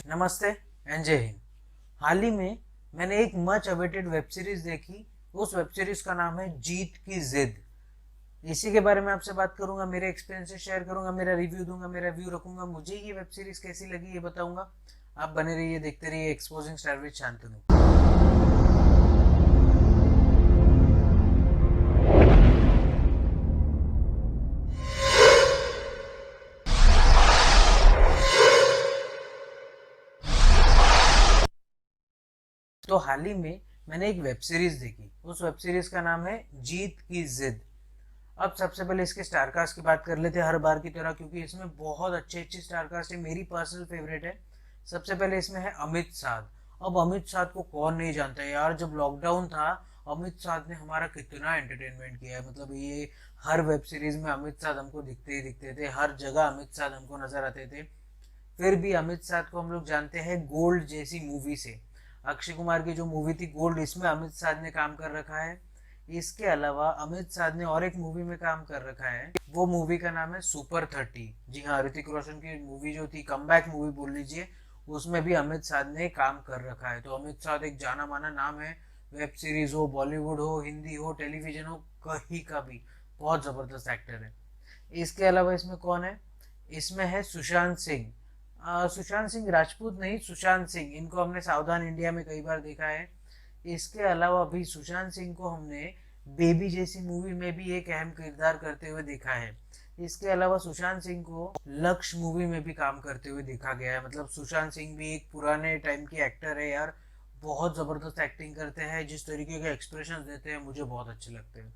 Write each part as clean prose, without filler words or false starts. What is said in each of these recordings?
नमस्ते एंड जय हिंद। हाल ही में मैंने एक मच अवेटेड वेब सीरीज देखी। उस वेब सीरीज का नाम है जीत की जिद। इसी के बारे में आपसे बात करूंगा, मेरे एक्सपीरियंसेस शेयर करूंगा, मेरा रिव्यू दूंगा, मेरा व्यू रखूंगा, मुझे ये वेब सीरीज कैसी लगी ये बताऊंगा। आप बने रहिए, देखते रहिए एक्सपोजिंग स्टार विद शांतनु। तो हाल ही में मैंने एक वेब सीरीज देखी। उस वेब सीरीज का नाम है जीत की जिद। अब सबसे पहले इसके स्टारकास्ट की बात कर लेते हैं हर बार की तरह, क्योंकि इसमें बहुत अच्छी अच्छी स्टारकास्ट है। मेरी पर्सनल फेवरेट है। सबसे पहले इसमें है अमित साध। अब अमित साध को कौन नहीं जानता है यार। जब लॉकडाउन था, अमित साध ने हमारा कितना एंटरटेनमेंट किया है। मतलब ये हर वेब सीरीज में अमित साध हमको दिखते ही दिखते थे, हर जगह अमित साध हमको नजर आते थे। फिर भी अमित साध को हम लोग जानते हैं गोल्ड जैसी मूवी से। अक्षय कुमार की जो मूवी थी गोल्ड, इसमें अमित साध ने काम कर रखा है। इसके अलावा अमित साध ने और एक मूवी में काम कर रखा है। वो मूवी का नाम है सुपर 30। जी हाँ, ऋतिक रोशन की मूवी जो थी, कमबैक मूवी बोल लीजिए, उसमें भी अमित साध ने काम कर रखा है। तो अमित साध एक जाना माना नाम है। वेब सीरीज हो, बॉलीवुड हो, हिंदी हो, टेलीविजन हो, कहीं का भी बहुत जबरदस्त एक्टर है। इसके अलावा इसमें कौन है? इसमें है सुशांत सिंह। सुशांत सिंह राजपूत नहीं, सुशांत सिंह। इनको हमने सावधान इंडिया में कई बार देखा है। इसके अलावा भी सुशांत सिंह को हमने बेबी जैसी मूवी में भी एक अहम किरदार करते हुए देखा है। इसके अलावा सुशांत सिंह को लक्ष्य मूवी में भी काम करते हुए देखा गया है। मतलब सुशांत सिंह भी एक पुराने टाइम के एक्टर है यार। बहुत जबरदस्त एक्टिंग करते हैं, जिस तरीके के एक्सप्रेशन देते हैं मुझे बहुत अच्छे लगते हैं।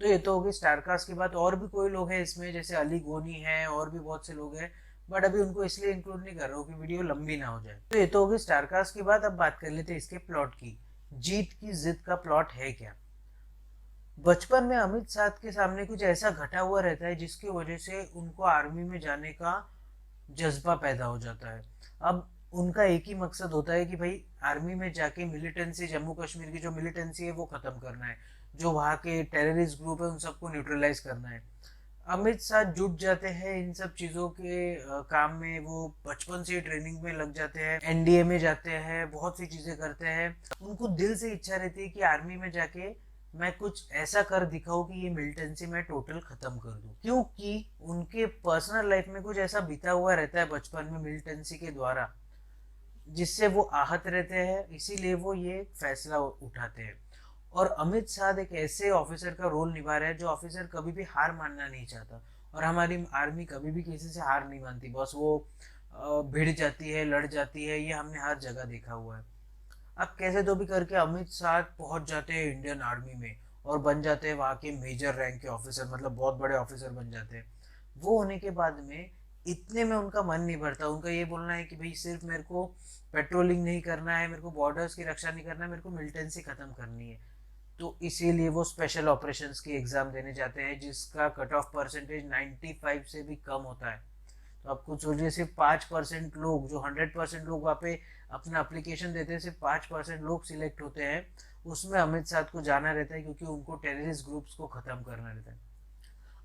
तो ये तो होगी स्टारकास्ट की बात। और भी कोई लोग हैं इसमें, जैसे अली गोनी है, और भी बहुत से लोग हैं, बट अभी उनको इसलिए इंक्लूड नहीं कर रहा हूँ कि वीडियो लंबी ना हो जाए। तो ये तो होगी स्टारकास्ट की बात। अब बात कर लेते हैं इसके प्लॉट की। जीत की जिद का प्लॉट है क्या? बचपन में अमित साध के सामने कुछ ऐसा घटा हुआ रहता है जिसकी वजह से उनको आर्मी में जाने का जज्बा पैदा हो जाता है। अब उनका एक ही मकसद होता है कि भाई आर्मी में जाके मिलिटेंसी, जम्मू कश्मीर की जो मिलिटेंसी है वो खत्म करना है। जो वहाँ के टेररिस्ट ग्रुप है उन सबको न्यूट्रलाइज करना है। अमित शाह जुट जाते हैं इन सब चीज़ों के काम में। वो बचपन से ट्रेनिंग में लग जाते हैं, एनडीए में जाते हैं, बहुत सी चीज़ें करते हैं। उनको दिल से इच्छा रहती है कि आर्मी में जाके मैं कुछ ऐसा कर दिखाऊं कि ये मिलिटेंसी मैं टोटल खत्म कर दूं, क्योंकि उनके पर्सनल लाइफ में कुछ ऐसा बीता हुआ रहता है बचपन में मिलिटेंसी के द्वारा, जिससे वो आहत रहते हैं। इसीलिए वो ये फैसला उठाते हैं। और अमित शाह एक ऐसे ऑफिसर का रोल निभा रहे हैं जो ऑफिसर कभी भी हार मानना नहीं चाहता। और हमारी आर्मी कभी भी किसी से हार नहीं मानती, बस वो भिड़ जाती है, लड़ जाती है। ये हमने हर जगह देखा हुआ है। अब कैसे तो भी करके अमित शाह पहुंच जाते हैं इंडियन आर्मी में और बन जाते हैं वहाँ के मेजर रैंक के ऑफिसर, मतलब बहुत बड़े ऑफिसर बन जाते हैं। वो होने के बाद में इतने में उनका मन नहीं भरता। उनका ये बोलना है कि भाई सिर्फ मेरे को पेट्रोलिंग नहीं करना है, मेरे को बॉर्डर्स की रक्षा नहीं करना है, मेरे को मिलिटेंसी खत्म करनी है। तो इसीलिए वो स्पेशल ऑपरेशंस की एग्जाम देने जाते हैं, जिसका कट ऑफ परसेंटेज 95 से भी कम होता है। तो आप कुछ सोचिए, सिर्फ 5% लोग, जो 100% लोग वहाँ पे अपना अप्लीकेशन देते हैं, सिर्फ 5% लोग सिलेक्ट होते हैं। उसमें अमित शाह को जाना रहता है, क्योंकि उनको टेररिस्ट ग्रुप्स को खत्म करना रहता है।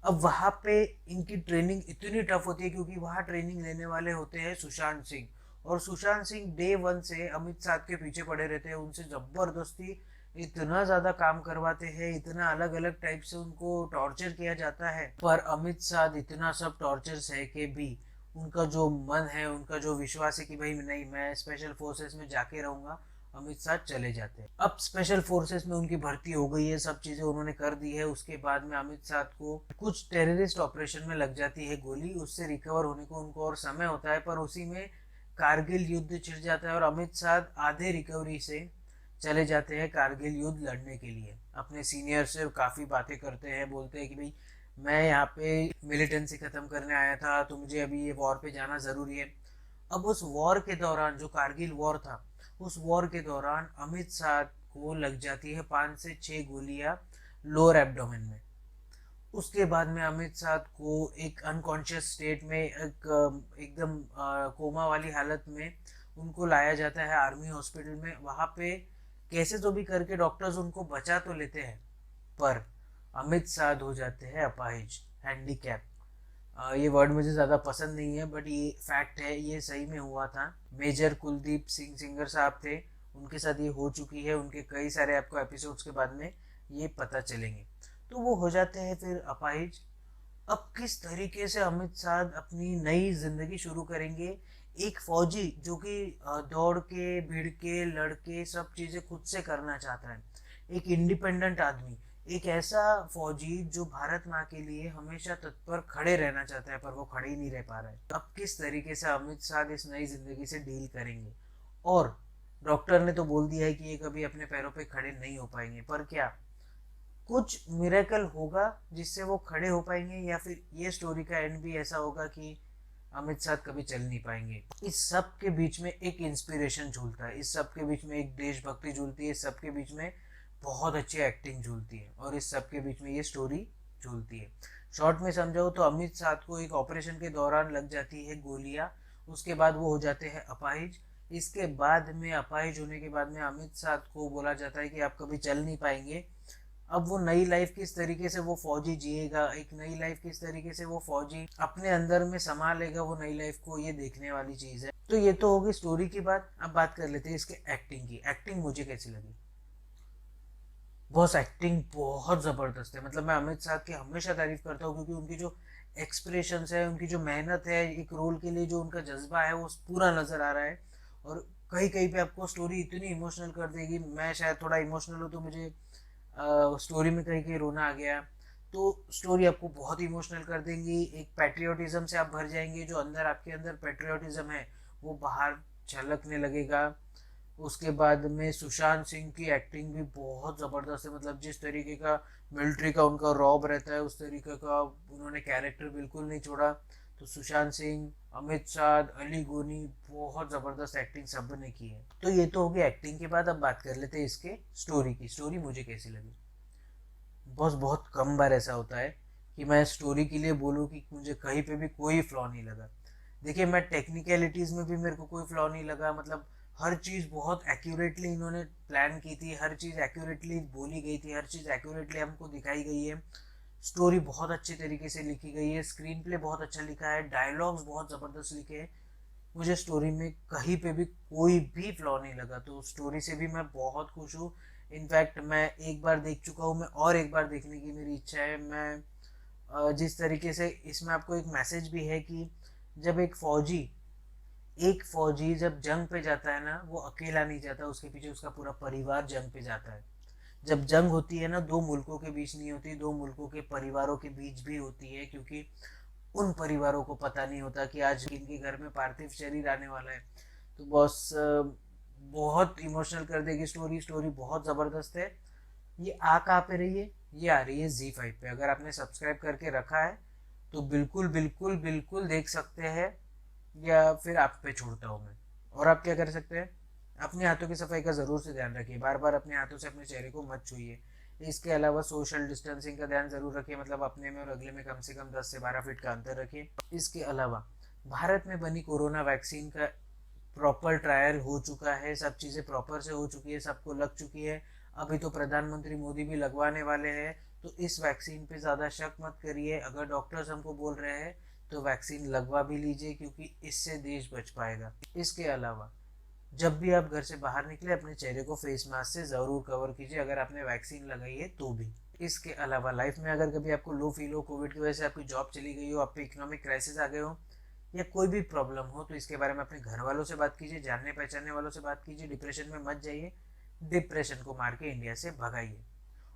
अब वहाँ पे इनकी ट्रेनिंग इतनी टफ होती है, क्योंकि वहाँ ट्रेनिंग लेने वाले होते हैं सुशांत सिंह। और सुशांत सिंह डे वन से अमित शाह के पीछे पड़े रहते हैं, उनसे जबरदस्ती इतना ज्यादा काम करवाते हैं, इतना अलग अलग टाइप से उनको टॉर्चर किया जाता है। पर अमित शाह इतना सब टॉर्चर सह के भी उनका जो मन है, उनका जो विश्वास है कि भाई नहीं, मैं स्पेशल फोर्सेस में जाके रहूंगा, अमित शाह चले जाते हैं। अब स्पेशल फोर्सेस में उनकी भर्ती हो गई है, सब चीजें उन्होंने कर दी है। उसके बाद में अमित शाह को कुछ टेररिस्ट ऑपरेशन में लग जाती है गोली, उससे रिकवर होने को उनको और समय होता है। पर उसी में कारगिल युद्ध छिड़ जाता है और अमित शाह आधे रिकवरी से चले जाते हैं कारगिल युद्ध लड़ने के लिए। अपने सीनियर से काफ़ी बातें करते हैं, बोलते हैं कि भाई मैं यहाँ पे मिलिटेंसी ख़त्म करने आया था, तो मुझे अभी ये वॉर पे जाना ज़रूरी है। अब उस वॉर के दौरान, जो कारगिल वॉर था, उस वॉर के दौरान अमित शाह को लग जाती है 5 से 6 गोलियां लोअर एब्डोमेन में। उसके बाद में अमित शाह को एक अनकॉन्शियस स्टेट में, एकदम कोमा वाली हालत में उनको लाया जाता है आर्मी हॉस्पिटल में। वहाँ पे कैसे तो भी करके डॉक्टर्स उनको बचा तो लेते हैं, पर अमित शाह हो जाते हैं अपाहिज, हैंडीकैप। ये वर्ड मुझे ज़्यादा पसंद नहीं है, बट ये फैक्ट है, ये सही में हुआ था। मेजर कुलदीप सिंह सिंगर साहब थे, उनके साथ ये हो चुकी है। उनके कई सारे आपको एपिसोड्स के बाद में ये पता चलेंगे। तो वो हो जाते हैं फिर अपाहिज। अब किस तरीके से अमित शाह अपनी नई जिंदगी शुरू करेंगे, एक फौजी जो कि दौड़ के, भिड़ के, लड़के सब चीजें खुद से करना चाहता है, एक इंडिपेंडेंट आदमी, एक ऐसा फौजी जो भारत माँ के लिए हमेशा तत्पर खड़े रहना चाहता है, पर वो खड़े ही नहीं रह पा रहा है। अब किस तरीके से अमित शाह इस नई जिंदगी से डील करेंगे। और डॉक्टर ने तो बोल दिया है कि ये कभी अपने पैरों पे खड़े नहीं हो पाएंगे, पर क्या कुछ मिरेकल होगा जिससे वो खड़े हो पाएंगे, या फिर ये स्टोरी का एंड भी ऐसा होगा कि अमित शाह कभी चल नहीं पाएंगे। इस सब के बीच में एक इंस्पिरेशन झूलता है, इस सब के बीच में एक देशभक्ति झूलती है, इस सब के बीच में बहुत अच्छी एक्टिंग झूलती है, और इस सब के बीच में ये स्टोरी झूलती है। शॉर्ट में समझाओ तो अमित शाह को एक ऑपरेशन के दौरान लग जाती है गोलियां, उसके बाद वो हो जाते हैं अपाहिज। इसके बाद में अपाहिज होने के बाद में अमित शाह को बोला जाता है कि आप कभी चल नहीं पाएंगे। अब वो नई लाइफ किस तरीके से वो फौजी जिएगा, एक नई लाइफ किस तरीके से वो फौजी अपने अंदर में संभालेगा वो नई लाइफ को, ये देखने वाली चीज है। तो ये तो होगी स्टोरी की बात। अब बात कर लेते हैं इसके एक्टिंग की। एक्टिंग मुझे कैसी लगी? बॉस एक्टिंग बहुत ज़बरदस्त है। मतलब मैं अमित शाह की हमेशा तारीफ करता हूँ, क्योंकि उनकी जो एक्सप्रेशंस है, उनकी जो मेहनत है, एक रोल के लिए जो उनका जज्बा है वो पूरा नज़र आ रहा है। और कहीं कहीं पे आपको स्टोरी इतनी इमोशनल कर देगी, मैं शायद थोड़ा इमोशनल हूँ तो मुझे स्टोरी में कहीं कहीं रोना आ गया। तो स्टोरी आपको बहुत इमोशनल कर देंगी, एक पैट्रियोटिज्म से आप भर जाएंगे, जो अंदर आपके अंदर पैट्रियोटिज्म है वो बाहर झलकने लगेगा। उसके बाद में सुशांत सिंह की एक्टिंग भी बहुत ज़बरदस्त है। मतलब जिस तरीके का मिलिट्री का उनका रॉब रहता है, उस तरीके का उन्होंने कैरेक्टर बिल्कुल नहीं छोड़ा। तो सुशांत सिंह, अमित शाह, अली गोनी, बहुत ज़बरदस्त एक्टिंग सब ने की है। तो ये तो हो गई एक्टिंग के बाद। अब बात कर लेते हैं इसके स्टोरी की। स्टोरी मुझे कैसी लगी? बस बहुत कम बार ऐसा होता है कि मैं स्टोरी के लिए बोलूँ कि मुझे कहीं पे भी कोई फ्लॉ नहीं लगा। देखिए, मैं टेक्निकलिटीज़ में भी मेरे को कोई फ्लॉ नहीं लगा। मतलब हर चीज़ बहुत एक्यूरेटली इन्होंने प्लान की थी, हर चीज़ एक्यूरेटली बोली गई थी, हर चीज़ एक्यूरेटली हमको दिखाई गई है। स्टोरी बहुत अच्छे तरीके से लिखी गई है, स्क्रीन प्ले बहुत अच्छा लिखा है, डायलॉग्स बहुत ज़बरदस्त लिखे हैं। मुझे स्टोरी में कहीं पे भी कोई भी फ्लॉ नहीं लगा। तो स्टोरी से भी मैं बहुत खुश हूँ। इनफैक्ट मैं एक बार देख चुका हूँ, मैं और एक बार देखने की मेरी इच्छा है। मैं जिस तरीके से इसमें आपको एक मैसेज भी है कि जब एक फौजी जब जंग पे जाता है ना, वो अकेला नहीं जाता, उसके पीछे उसका पूरा परिवार जंग पे जाता है। जब जंग होती है ना, दो मुल्कों के बीच नहीं होती, दो मुल्कों के परिवारों के बीच भी होती है, क्योंकि उन परिवारों को पता नहीं होता कि आज इनके घर में पार्थिव शरीर आने वाला है। तो बॉस बहुत इमोशनल कर देगी स्टोरी। स्टोरी बहुत ज़बरदस्त है। ये आ कहाँ पे रही है? ये आ रही है ZEE5 पे। अगर आपने सब्सक्राइब करके रखा है तो बिल्कुल बिल्कुल बिल्कुल देख सकते हैं, या फिर आप पे छोड़ता हूँ मैं। और आप क्या कर सकते हैं? अपने हाथों की सफाई का ज़रूर से ध्यान रखिए, बार बार अपने हाथों से अपने चेहरे को मत छूइए। इसके अलावा सोशल डिस्टेंसिंग का ध्यान ज़रूर रखिए, मतलब अपने में और अगले में कम से कम 10 से 12 फीट का अंतर रखिए। इसके अलावा भारत में बनी कोरोना वैक्सीन का प्रॉपर ट्रायल हो चुका है, सब चीज़ें प्रॉपर से हो चुकी है, सबको लग चुकी है। अभी तो प्रधानमंत्री मोदी भी लगवाने वाले हैं। तो इस वैक्सीन पे ज़्यादा शक मत करिए। अगर डॉक्टर्स हमको बोल रहे हैं तो वैक्सीन लगवा भी लीजिए, क्योंकि इससे देश बच पाएगा। इसके अलावा जब भी आप घर से बाहर निकले, अपने चेहरे को फेस मास्क से ज़रूर कवर कीजिए, अगर आपने वैक्सीन लगाई है तो भी। इसके अलावा लाइफ में अगर कभी आपको लो फील हो, कोविड की वजह से आपकी जॉब चली गई हो, आप पे इकोनॉमिक क्राइसिस आ गए हो, या कोई भी प्रॉब्लम हो, तो इसके बारे में अपने घर वालों से बात कीजिए, जानने पहचानने वालों से बात कीजिए। डिप्रेशन में मत जाइए, डिप्रेशन को मार के इंडिया से भगाइए।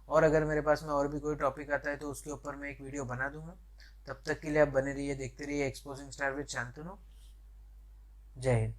और अगर मेरे पास में और भी कोई टॉपिक आता है तो उसके ऊपर मैं एक वीडियो बना दूंगा। तब तक के लिए आप बने रहिए, देखते रहिए एक्सपोजिंग स्टार विद शांतनु। जय हिंद।